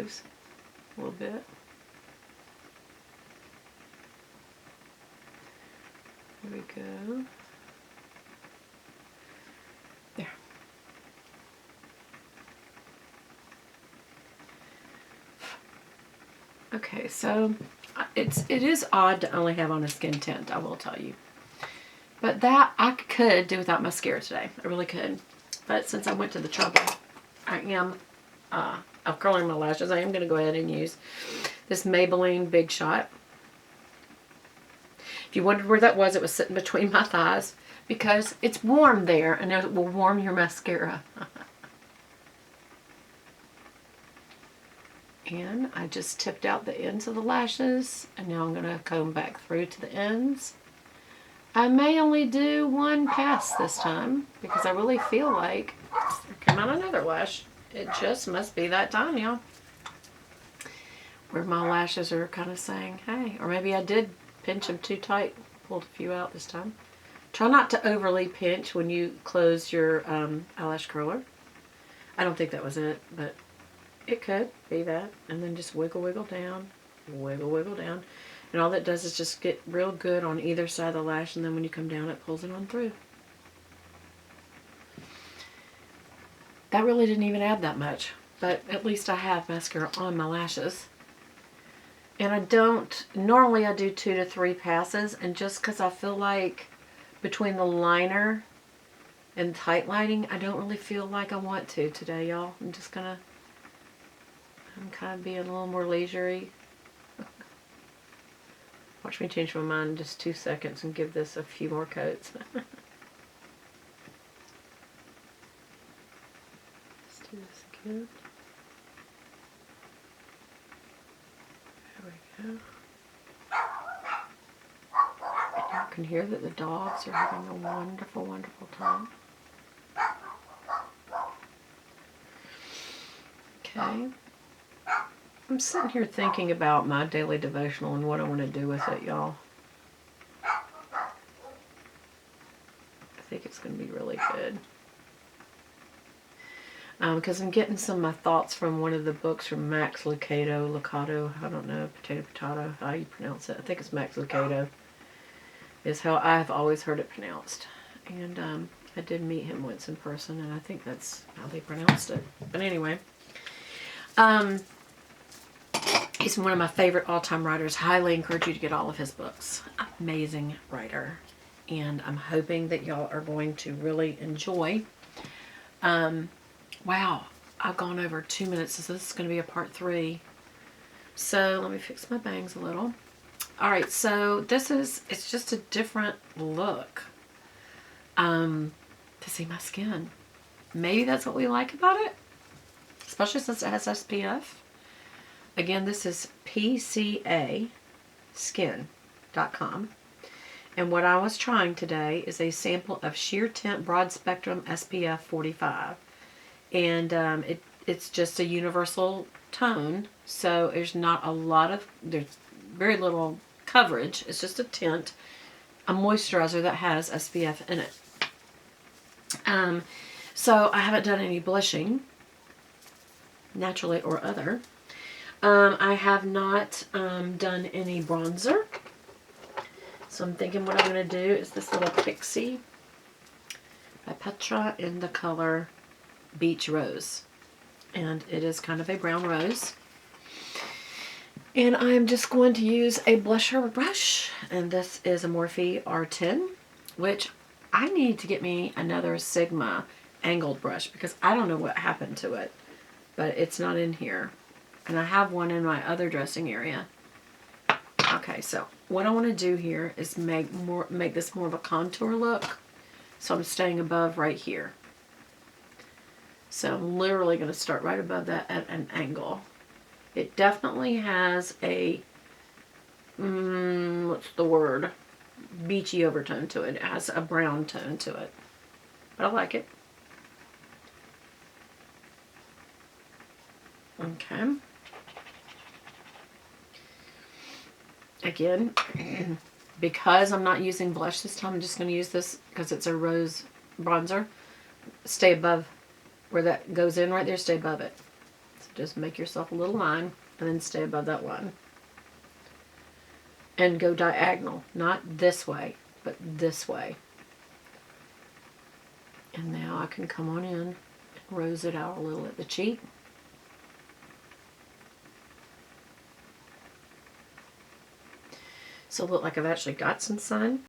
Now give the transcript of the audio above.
moves a little bit. There we go. There. Okay, so it is odd to only have on a skin tint, I will tell you. But that I could do without mascara today. I really could. But since I went to the trouble, I am of curling my lashes, I am going to go ahead and use this Maybelline Big Shot. If you wondered where that was, it was sitting between my thighs because it's warm there and it will warm your mascara. And I just tipped out the ends of the lashes, and now I'm going to comb back through to the ends. I may only do one pass this time because I really feel like there came out another lash. It just must be that time, y'all. Where my lashes are kind of saying, hey, or maybe I did pinch them too tight. Pulled a few out this time. Try not to overly pinch when you close your eyelash curler. I don't think that was it, but it could be that. And then just wiggle, wiggle down. Wiggle, wiggle down. And all that does is just get real good on either side of the lash, and then when you come down, it pulls it on through. That really didn't even add that much, but at least I have mascara on my lashes. And I don't, normally I do 2 to 3 passes, and just because I feel like between the liner and tight lining, I don't really feel like I want to today, y'all. I'm kind of being a little more leisurely. Watch me change my mind in just 2 seconds and give this a few more coats. Let's do this again. There we go. And y'all can hear that the dogs are having a wonderful, wonderful time. Okay. I'm sitting here thinking about my daily devotional and what I want to do with it, y'all. I think it's going to be really good. Because I'm getting some of my thoughts from one of the books from Max Lucado, I don't know, potato, how you pronounce it. I think it's Max Lucado, is how I've always heard it pronounced. And I did meet him once in person, and I think that's how they pronounced it. But anyway, he's one of my favorite all-time writers. Highly encourage you to get all of his books. Amazing writer. And I'm hoping that y'all are going to really enjoy. Wow, I've gone over 2 minutes, so this is going to be a part 3. So let me fix my bangs a little. Alright, so it's just a different look to see my skin. Maybe that's what we like about it, especially since it has SPF. Again, this is PCAskin.com. And what I was trying today is a sample of Sheer Tint Broad Spectrum SPF 45. And it's just a universal tone, so there's very little coverage. It's just a tint, a moisturizer that has SPF in it. So I haven't done any blushing, naturally or other. I have not done any bronzer. So I'm thinking what I'm going to do is this little Pixie by Petra in the color Beach Rose. And it is kind of a brown rose. And I'm just going to use a blusher brush. And this is a Morphe R10, which I need to get me another Sigma angled brush because I don't know what happened to it. But it's not in here. And I have one in my other dressing area. Okay, so what I want to do here is make this more of a contour look. So I'm staying above right here. So I'm literally going to start right above that at an angle. It definitely has a, what's the word? Beachy overtone to it. It has a brown tone to it. But I like it. Okay. Again, because I'm not using blush this time, I'm just going to use this because it's a rose bronzer. Stay above where that goes in right there, stay above it. So Just make yourself a little line and then stay above that line. And go diagonal, not this way, but this way. And now I can come on in and rose it out a little at the cheek. So look like I've actually got some sun.